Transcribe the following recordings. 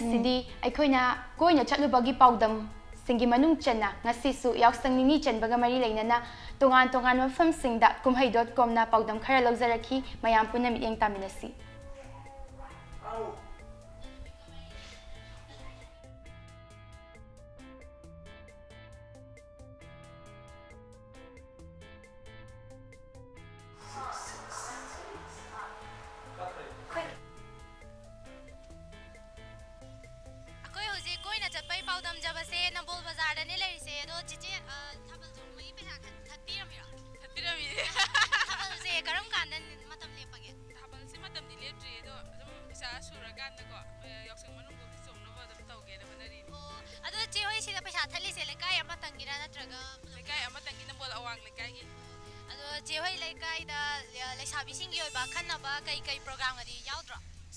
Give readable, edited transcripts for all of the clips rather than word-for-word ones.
ꯉꯁꯤꯗꯤ ꯑꯩꯈꯣꯏꯅ ꯀꯣꯏꯅ ꯆꯠꯂꯨꯕꯒꯤ ꯄꯥꯎꯗꯝ ꯁꯤꯡꯒꯤ ꯃꯅꯨꯡ ꯆꯟꯅ ꯉꯁꯤꯁꯨ ꯌꯥꯎꯁꯪ ꯅꯤꯅꯤ ꯆꯟꯕꯒ ꯃꯔꯤ ꯂꯩꯅꯅ ꯇꯣꯉꯥꯟ-ꯇꯣꯉꯥꯟꯕ ꯃꯐꯝꯁꯤꯡꯗ ꯀꯨꯝꯍꯩ.comꯅ ꯄꯥꯎꯗꯝ ꯈꯔ ꯂꯧꯖꯔꯛꯈꯤ ꯃꯌꯥꯝ ꯄꯨꯟꯅ ꯃꯤꯠꯌꯦꯡ ꯇꯥꯃꯤꯟꯅꯁꯤ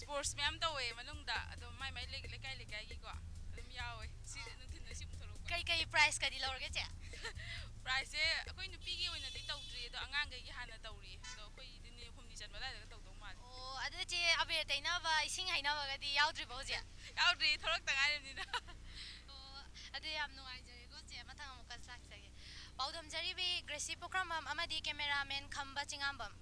Sports ma'am tawwe manungda ado mai lekai ko adum yawe si nuthina si muthoro kai prize kadi lawrge che prize e akoi nupi gi oina dei tawdri ado angang gi hana tawri ado akoi dini humni chan bala da tawdong mal oh ado che abe taina ba ising haina ba gadi yaudri bo je yaudri thorok tangai ni da oh ado yam nuai jare go che mathang amuka sak sage paudam jari bi gracie program amadi cameraman khamba chingambam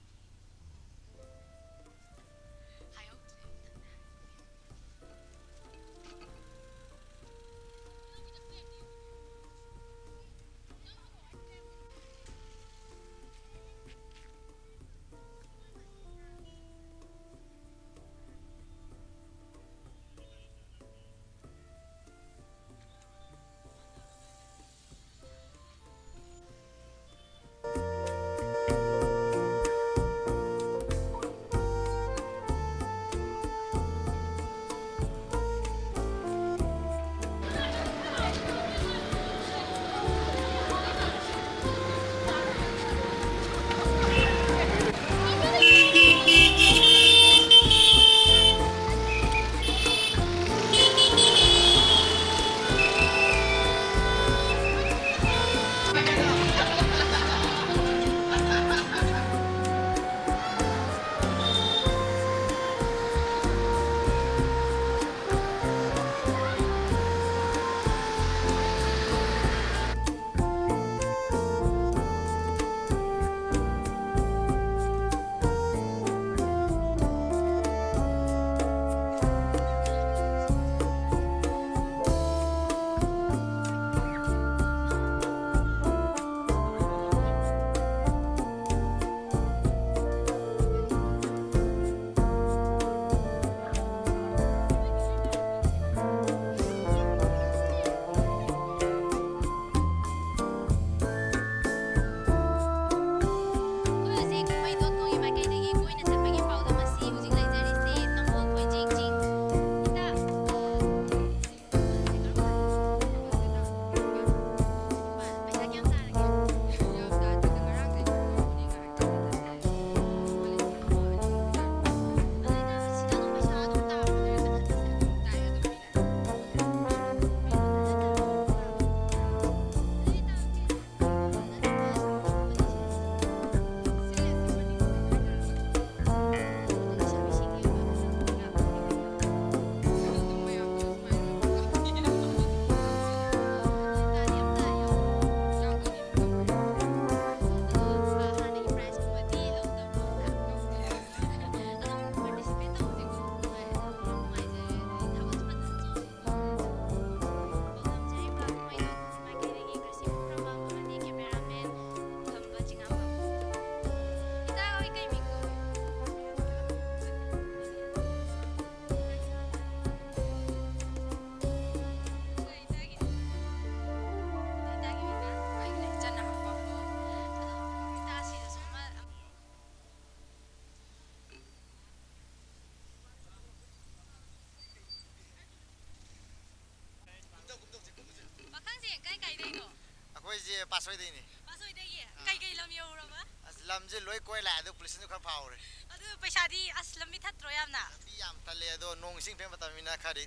ꯑꯩꯈꯣꯏꯁꯦ ꯄꯥꯁꯣꯏꯗꯩꯅꯤ ꯄꯥꯁꯣꯏꯗꯒꯤ ꯀꯩ ꯂꯝ ꯌꯧꯔꯕ ꯑꯁ ꯂꯝꯁꯦ ꯂꯣꯏ ꯀꯣꯏ ꯂꯥꯛꯑꯦ ꯑꯗꯣ ꯄꯨꯂꯤꯁꯅꯁꯨ ꯈꯔ ꯐꯥꯎꯔꯦ ꯑꯗꯨ ꯄꯩꯁꯥꯗꯤ ꯑꯁ ꯂꯝꯕꯤ ꯊꯠꯇ꯭ꯔꯣ ꯌꯥꯝꯅ ꯂꯝꯕꯤ ꯌꯥꯝ ꯊꯜꯂꯦ ꯑꯗꯣ ꯅꯣꯡ ꯏꯁꯤꯡ ꯐꯤꯕꯝ ꯃꯇꯝꯅꯤꯅ ꯈꯔꯗꯤ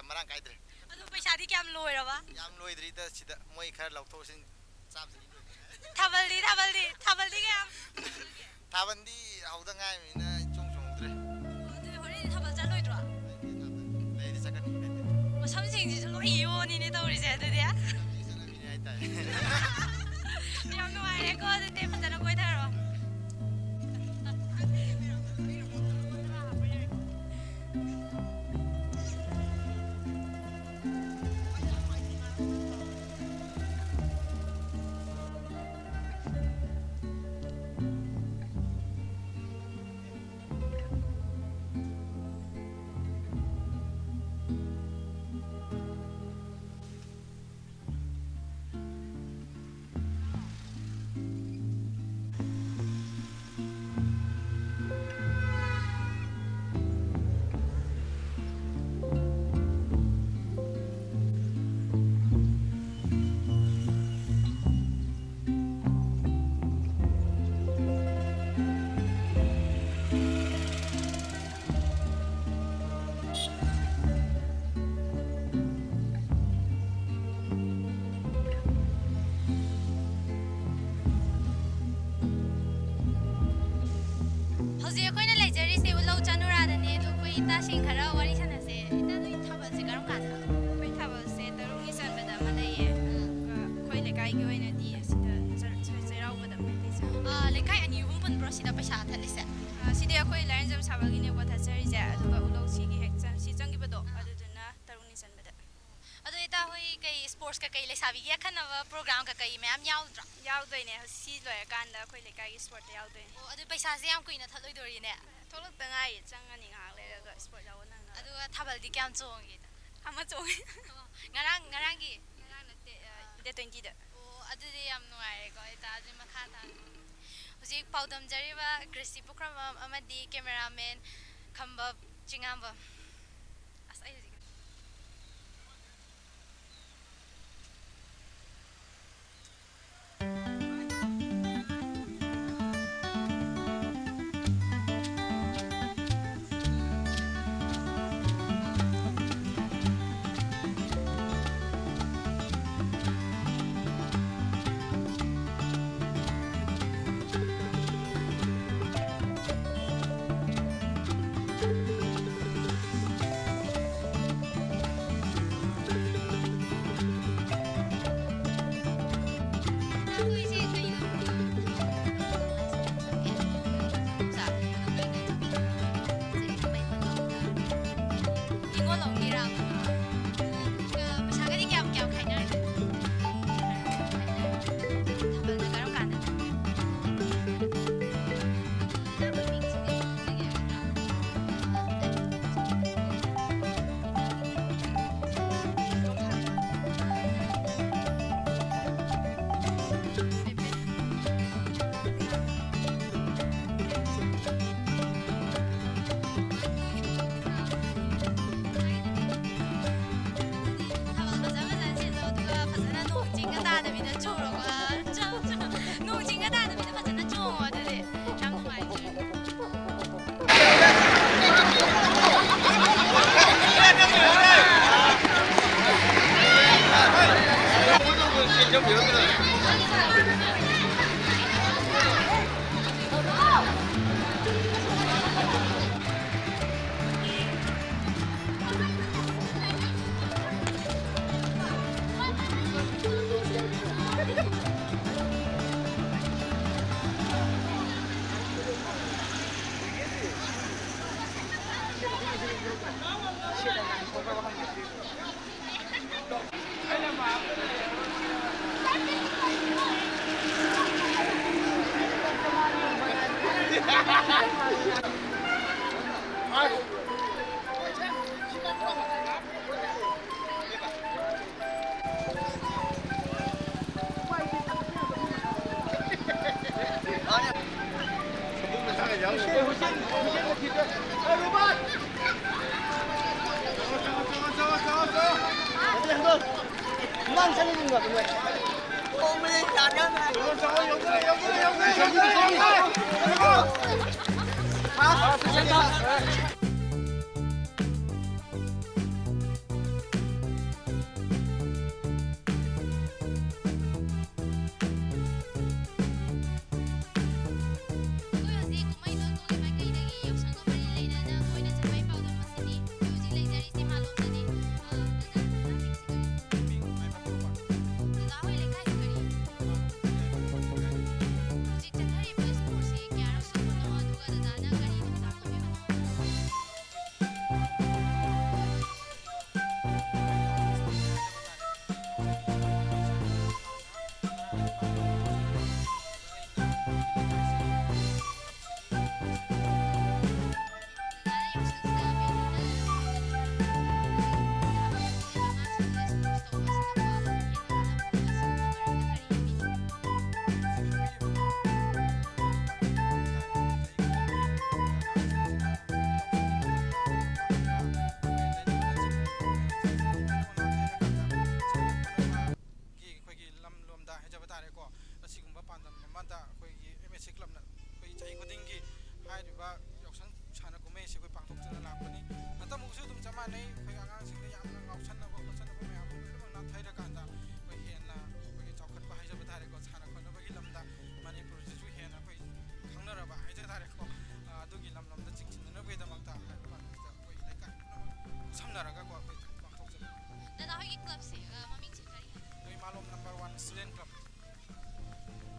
ꯃꯔꯥꯡ ꯀꯥꯏꯗ꯭ꯔꯦ ꯑꯗꯨ ꯄꯩꯁꯥꯗꯤ ꯀꯌꯥꯝ ꯂꯣꯏꯔꯕ ꯌꯥꯝ ꯂꯣꯏꯗ꯭ꯔꯤꯗ ꯁꯤꯗ ꯃꯣꯏ ꯈꯔ ꯂꯧꯊꯣꯛꯁꯤꯟ ꯆꯥꯝꯁꯤꯟ ꯊꯥꯕꯜꯗꯤ ꯀꯌꯥꯝ ꯊꯥꯕꯜꯗꯤ ꯍꯧꯗ ꯉꯥꯏꯔꯤꯕꯅꯤꯅ ꯏꯆꯣꯡ ꯆꯣꯡꯍꯧꯗ꯭ꯔꯦ ꯑꯗꯨ ꯍꯣꯔꯦꯟ ꯊꯥꯕꯜ ꯆꯠꯂꯣꯏꯗ꯭ꯔꯣ ꯂꯩꯗꯤ ꯆꯠꯀꯅꯤ 이따신 가라 와리 샤나세 이따도 타발세 가람 가나 ꯈꯣꯏ ꯊꯥꯕꯜꯁꯦ ꯇꯔꯨꯛꯅꯤ ꯆꯟꯕꯗ ꯑꯃ ꯂꯩꯌꯦ ꯑꯗꯨꯒ ꯑꯩꯈꯣꯏ ꯂꯩꯀꯥꯏꯒꯤ ꯑꯣꯏꯅꯗꯤ ꯑꯁꯤꯗ ꯆꯩꯔꯥꯎꯕꯗ ꯑꯃ ꯂꯩꯖꯩ ꯂꯩꯀꯥꯏ ꯑꯅꯤ ꯑꯍꯨꯝ ꯄꯨꯟꯕ꯭ꯔꯣ ꯁꯤꯗ ꯄꯩꯁꯥ ꯊꯠꯂꯤꯁꯦ ꯁꯤꯗꯤ ꯑꯩꯈꯣꯏ ꯂꯥꯏꯔꯦꯟꯖꯝ ꯁꯥꯕꯒꯤꯅꯦꯀꯣ ꯊꯥꯖꯔꯤꯁꯦ ꯑꯗꯨꯒ ꯎꯂꯧꯁꯤꯒꯤ ꯍꯦꯛ ꯁꯤ ꯆꯪꯈꯤꯕꯗꯣ ꯑꯗꯨꯗꯨꯅ ꯇꯔꯨꯛꯅꯤ ꯆꯟꯕꯗ ꯑꯗꯣ ꯏꯇꯥ ꯍꯣꯏ ꯀꯩ ꯁ꯭ꯄꯣꯔꯠꯁ ꯀꯩ ꯂꯩꯁꯥꯕꯤꯒꯤ ꯑꯈꯟꯅꯕ ꯄ꯭ꯔꯣꯒ꯭ꯔꯥꯝ ꯀꯩ ꯃꯌꯥꯝ ꯌꯥꯎꯗ꯭ꯔꯣ ꯌꯥꯎꯗꯣꯏꯅꯦ ꯁꯤ ꯂꯣꯏꯔꯀꯥꯟꯗ ꯑꯩꯈꯣꯏ ꯂꯩꯀꯥꯏꯒꯤ ꯏꯁꯄꯣꯔꯠꯇ ꯌꯥꯎꯗꯣꯏꯅꯦ ꯑꯣ ꯑꯗꯨ ꯄꯩꯁꯥꯁꯦ ꯌꯥꯝ ꯀꯨꯏꯅ ꯊꯠꯂꯣꯏꯗꯣꯔꯤꯅꯦ ꯊꯣꯛꯂꯛꯇ ꯉꯥꯏꯔꯤ ꯆꯪꯉꯅꯤ ꯉꯥꯏꯍꯥꯛ ꯂꯩꯔꯒ ꯏꯁꯄꯣꯔꯠ ꯌꯥꯎꯕ ꯅꯪꯅ ꯑꯗꯨꯒ ꯊꯥꯕꯜꯗꯤ ꯀꯌꯥꯝ ꯆꯣꯡꯒꯦ ꯑꯃ ꯆꯣꯡꯉꯦ ꯉꯔꯥꯡꯒꯤ ꯉꯔꯥꯡ ꯅꯠꯇꯦ ꯗꯦꯠ 20ꯗ ꯑꯣ ꯑꯗꯨꯗꯤ ꯌꯥꯝ ꯅꯨꯡꯉꯥꯏꯔꯦꯀꯣ ꯏꯇꯥ ꯑꯗꯨꯗꯤ ꯃꯈꯥ ꯇꯥꯅ ꯍꯧꯖꯤꯛ ꯄꯥꯎꯗꯝꯖꯔꯤꯕ ꯒ꯭ꯔꯦꯁꯤ ꯄꯨꯈ꯭ꯔꯝꯕꯝ ꯑꯃꯗꯤ ꯀꯦꯃꯦꯔꯥꯃꯦꯟ ꯈꯝꯕ ꯆꯤꯉꯥꯝꯕꯝ ꯑꯁ ꯑꯩ ꯍꯧꯖꯤꯛ 그만 살리는 거야, 그만. 어머니, 나가나. ꯗꯗꯥ ꯍꯣꯏꯒꯤ ꯀ꯭ꯂꯕꯁꯦ ꯃꯃꯤꯡꯁꯦ ꯀꯔꯤ ꯍꯥꯏ ꯑꯩꯈꯣꯏ ꯃꯥꯂꯣꯝ ꯅꯝꯕꯔ 1 ꯁ꯭ꯇꯨꯗꯦꯟꯠ ꯀ꯭ꯂꯕ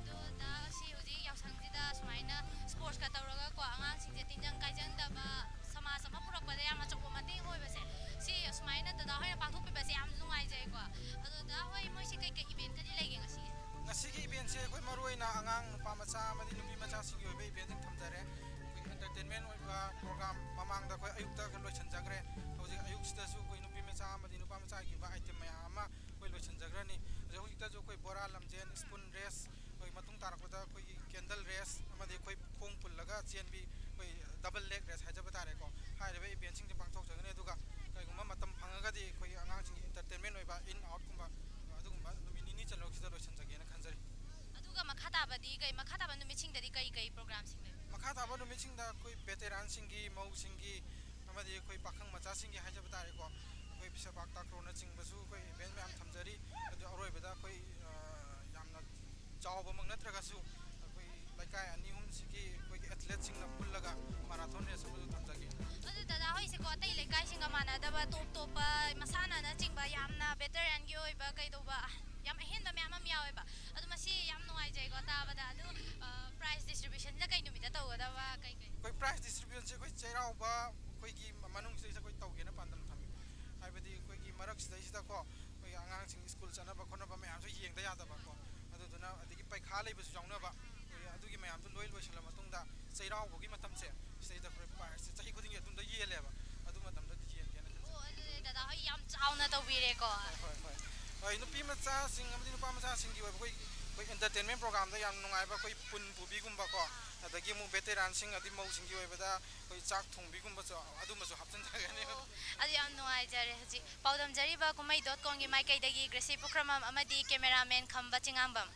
ꯑꯗꯣ ꯗꯗꯥ ꯑꯁꯤ ꯍꯧꯖꯤꯛ ꯌꯥꯎꯁꯪꯁꯤꯗ ꯁꯨꯃꯥꯏꯅ ꯁ꯭ꯄꯣꯔꯠꯁꯀ ꯇꯧꯔꯒꯀꯣ ꯑꯉꯥꯡꯁꯤꯡꯁꯦ ꯇꯤꯟꯖꯪ ꯀꯥꯏꯖꯪꯗꯕ ꯁꯃꯥꯖ ꯑꯃ ꯄꯨꯔꯛꯄꯗ ꯌꯥꯝꯅ ꯑꯆꯧꯕ ꯃꯇꯦꯡ ꯑꯣꯏꯕꯁꯦ ꯁꯤ ꯁꯨꯃꯥꯏꯅ ꯗꯗꯥ ꯍꯣꯏꯅ ꯄꯥꯡꯊꯣꯛꯄꯤꯕꯁꯦ ꯌꯥꯝ ꯅꯨꯡꯉꯥꯏꯖꯩꯀꯣ ꯑꯗꯣ ꯗꯗꯥ ꯍꯣꯏ ꯃꯣꯏꯁꯤ ꯀꯩꯀꯩ ꯏꯚꯦꯟꯠꯀꯗꯤ ꯂꯩꯒꯦ ꯉꯁꯤꯒꯤ ꯉꯁꯤꯒꯤ ꯏꯚꯦꯟꯠꯁꯦ ꯑꯩꯈꯣꯏ ꯃꯔꯨꯑꯣꯏꯅ ꯑꯉꯥꯡ ꯅꯨꯄꯥ ꯃꯆꯥ ꯑꯃꯗꯤ ꯅꯨꯄꯤ ꯃꯆꯥꯁꯤꯡꯒꯤ ꯑꯣꯏꯕ ꯏꯚꯦꯟꯠꯁꯤꯡ ꯊꯝꯖꯔꯦ ꯑꯩꯈꯣꯏ ꯑꯦꯟꯇꯔꯇꯦꯟꯃꯦꯟ ꯑꯣꯏꯕ ꯄ꯭ꯔꯣꯒ꯭ꯔꯥꯝ ꯃꯃꯥꯡꯗ ꯑꯩꯈꯣꯏ ꯑꯌꯨꯛꯇ ꯂꯣꯏꯁꯤꯟꯖꯈ꯭ꯔꯦ ꯍꯧꯖꯤꯛ ꯑꯌꯨꯛꯁꯤꯗꯁꯨ ꯑꯩꯈꯣꯏ ꯅꯨꯄꯤ ꯃꯆꯥ ꯑꯃꯗꯤ ꯅꯨꯄꯥ ꯃꯆꯥꯒꯤ ꯑꯣꯏꯕ ꯑꯥꯏꯇꯦꯝ ꯃꯌꯥꯝ ꯑꯃ ꯑꯩꯈꯣꯏ ꯂꯣꯏꯁꯤꯟꯖꯈ꯭ꯔꯅꯤ ꯍꯧꯖꯤꯛꯇꯁꯨ ꯑꯩꯈꯣꯏ ꯕꯣꯔꯥ ꯂꯝꯖꯦꯟ ꯁ꯭ꯄꯨꯟ ꯔꯦꯁ ꯑꯩꯈꯣꯏ ꯃꯇꯨꯡ ꯇꯥꯔꯛꯄꯗ ꯑꯩꯈꯣꯏꯒꯤ ꯀꯦꯟꯗꯜ ꯔꯦꯁ ꯑꯃꯗꯤ ꯑꯩꯈꯣꯏ ꯈꯣꯡ ꯄꯨꯜꯂꯒ ꯆꯦꯟꯕꯤ ꯑꯩꯈꯣꯏ ꯗꯕꯜ ꯂꯦగ్ ꯔꯦꯁ ꯍꯥꯏꯖꯕ ꯇꯥꯔꯦꯀꯣ ꯍꯥꯏꯔꯤꯕ ꯏꯚꯦꯟꯠꯁꯤꯡꯁꯦ ꯄꯥꯡꯊꯣꯛꯆꯒꯅꯤ ꯑꯗꯨꯒ ꯀꯩꯒꯨꯝꯕ ꯃꯇꯝ ꯐꯪꯉꯒꯗꯤ ꯑꯩꯈꯣꯏ ꯑꯉꯥꯡꯁꯤꯡꯒꯤ ꯑꯦꯟꯇꯔꯇꯦꯟꯃꯦꯟ ꯑꯣꯏꯕ ꯏꯟ ꯑꯥꯎꯠꯀꯨꯝꯕ ꯑꯗꯨꯒꯨꯝꯕ ꯅꯨꯃꯤꯠ ꯅꯤꯅꯤ ꯆꯠꯂꯧꯁꯤꯗ ꯂꯣꯏꯁꯤꯟꯖꯒꯦꯅ ꯈꯟꯖꯔꯤ ꯑꯗꯨꯒ ꯃꯈꯥ ꯇꯥꯕꯗꯤ ꯃꯈꯥ ꯇꯥꯕ ꯅꯨꯃꯤꯠꯁꯤꯡꯗꯗꯤ ꯀꯩ ꯄ꯭ꯔꯣꯒ꯭ꯔꯥꯝꯁꯤꯡ ꯂꯩ ꯃꯈꯥ ꯇꯥꯕ ꯅꯨꯃꯤꯠꯁꯤꯡꯗ ꯑꯩꯈꯣꯏ ꯕꯦꯇꯦꯔꯥꯟꯁꯤꯡꯒꯤ ꯃꯧꯁꯤꯡꯒꯤ ꯑꯃꯗꯤ ꯑꯩꯈꯣꯏ ꯄꯥꯈꯪ ꯃꯆꯥꯁꯤꯡꯒꯤ ꯍꯥꯏꯖꯕ ꯇꯥꯔꯦꯀꯣ ꯑꯩꯈꯣꯏ ꯁꯦꯄꯥꯛ ꯇꯥꯀ꯭ꯔꯣꯅꯆꯤꯡꯕꯁꯨ ꯑꯩꯈꯣꯏ ꯏꯚꯦꯟꯠ ꯃꯌꯥꯝ ꯊꯝꯖꯔꯤ ꯑꯗꯨ ꯑꯔꯣꯏꯕꯗ ꯑꯩꯈꯣꯏ ꯌꯥꯝꯅ ꯆꯥꯎꯕꯃꯛ ꯅꯠꯇ꯭ꯔꯒꯁꯨ ꯑꯩꯈꯣꯏ ꯂꯩꯀꯥꯏ ꯑꯅꯤ ꯑꯍꯨꯝꯁꯤꯒꯤ ꯑꯩꯈꯣꯏꯒꯤ ꯑꯦꯊ꯭ꯂꯦꯠꯁꯤꯡꯅ ꯄꯨꯜꯂꯒ ꯃꯥꯔꯥꯊꯣꯟ ꯔꯦꯁ ꯑꯃꯁꯨ ꯊꯝꯖꯒꯦ ꯑꯗꯨ ꯗꯗꯥ ꯍꯣꯏꯁꯦꯀꯣ ꯑꯇꯩ ꯂꯩꯀꯥꯏꯁꯤꯡꯒ ꯃꯥꯟꯅꯗꯕ ꯇꯣꯞ ꯇꯣꯞꯄ ꯃꯁꯥꯟꯅꯅꯆꯤꯡꯕ ꯌꯥꯝꯅ ꯕꯦꯇꯔꯤꯌꯥꯟꯒꯤ ꯑꯣꯏꯕ ꯀꯩꯗꯧꯕ ꯌꯥꯝ ꯑꯍꯦꯟꯕ ꯃꯌꯥꯝ ꯑꯃ ꯌꯥꯎꯋꯦꯕ ꯑꯗꯨ ꯃꯁꯤ ꯌꯥꯝ ꯅꯨꯡꯉꯥꯏꯖꯩꯀꯣ ꯇꯥꯕꯗ ꯑꯗꯨ ꯄ꯭ꯔꯥꯏꯖ ꯗꯤꯁꯇ꯭ꯔꯤꯕ꯭ꯌꯨꯁꯟꯁꯤꯅ ꯀꯩ ꯅꯨꯃꯤꯠꯇ ꯇꯧꯒꯗꯕ ꯀꯩ ꯑꯩꯈꯣꯏ ꯄ꯭ꯔꯥꯏꯖ ꯗꯤꯁꯇ꯭ꯔꯤꯕ꯭ꯌꯨꯁꯟꯁꯦ ꯑꯩꯈꯣꯏ ꯆꯩꯔꯥꯎꯕ ꯑꯩꯈꯣꯏꯒꯤ ꯃꯅꯨꯡꯁꯤꯗꯩꯁꯤꯗ ꯑꯩꯈꯣꯏ ꯇꯧꯒꯦꯅ ꯄꯥꯟꯗꯝ ꯊꯝꯃꯤ ꯍꯥꯏꯕꯗꯤ ꯑꯩꯈꯣꯏꯒꯤ ꯃꯔꯛꯁꯤꯗꯩꯁꯤꯗꯀꯣ ꯑꯩꯈꯣꯏ ꯑꯉꯥꯡꯁꯤꯡ ꯁ꯭ꯀꯨꯜ ꯆꯠꯅꯕ ꯈꯣꯠꯅꯕ ꯃꯌꯥꯝꯁꯨ ꯌꯦꯡꯗ ꯌꯥꯗꯕꯀꯣ ꯑꯗꯨꯗꯨꯅ ꯑꯗꯒꯤ ꯄꯩꯈꯥ ꯂꯩꯕꯁꯨ ꯌꯥꯎꯅꯕ ꯑꯗꯨꯒꯤ ꯃꯌꯥꯝꯗꯨ ꯂꯣꯏꯁꯤꯜꯂ ꯃꯇꯨꯡꯗ ꯆꯩꯔꯥꯎꯕꯒꯤ ꯃꯇꯝꯁꯦ ꯁꯤꯗꯩꯗ ꯑꯩꯈꯣꯏ ꯄ꯭ꯔꯥꯏꯖꯁꯦ ꯆꯍꯤ ꯈꯨꯗꯤꯡꯒꯤ ꯑꯗꯨꯝꯗ ꯌꯦꯜꯂꯦꯕ ꯑꯗꯨ ꯃꯇꯝꯗꯗꯤ ꯌꯦꯟꯒꯦꯅ ꯈꯟꯖꯩ ꯑꯣ ꯑꯗꯨꯗꯤ ꯗꯗꯥ ꯍꯣꯏ ꯌꯥꯝ ꯆꯥꯎꯅ ꯇꯧꯕꯤꯔꯦꯀꯣ ꯍꯣꯏ ꯅꯨꯄꯤ ꯃꯆꯥꯁꯤꯡ ꯑꯃꯗꯤ ꯅꯨꯄꯥ ꯃꯆꯥꯁꯤꯡꯒꯤ ꯑꯣꯏꯕ ꯑꯩꯈꯣꯏ ꯑꯦꯟꯇꯔꯇꯦꯟꯃꯦꯟ ꯄ꯭ꯔꯣꯒ꯭ꯔꯥꯝꯗ ꯌꯥꯝ ꯅꯨꯡꯉꯥꯏꯕ ꯑꯩꯈꯣꯏ ꯄꯨꯟ ꯄꯨꯕꯤꯒꯨꯝꯕꯀꯣ ꯑꯗꯒꯤ ꯑꯃꯨꯛ ꯕꯦꯇꯦꯔꯥꯟꯁꯤꯡ ꯑꯗꯩ ꯃꯧꯁꯤꯡꯒꯤ ꯑꯣꯏꯕꯗ ꯑꯩꯈꯣꯏ ꯆꯥꯛ ꯊꯣꯡꯕꯤꯒꯨꯝꯕꯁꯨ ꯑꯗꯨꯃꯁꯨ ꯍꯥꯞꯆꯤꯟꯖꯒꯅꯤ ꯑꯗꯨ ꯌꯥꯝ ꯅꯨꯡꯉꯥꯏꯖꯔꯦ ꯍꯧꯖꯤꯛ ꯄꯥꯎꯗꯝꯖꯔꯤꯕ ꯀꯨꯝꯍꯩ.comꯒꯤ ꯃꯥꯏꯀꯩꯗꯒꯤ ꯒ꯭ꯔꯦꯁꯤ ꯄꯨꯈ꯭ꯔꯝꯕꯝ ꯑꯃꯗꯤ ꯀꯦꯃꯦꯔꯥꯃꯦꯟ ꯈꯝꯕ ꯆꯤꯉꯥꯝꯕꯝ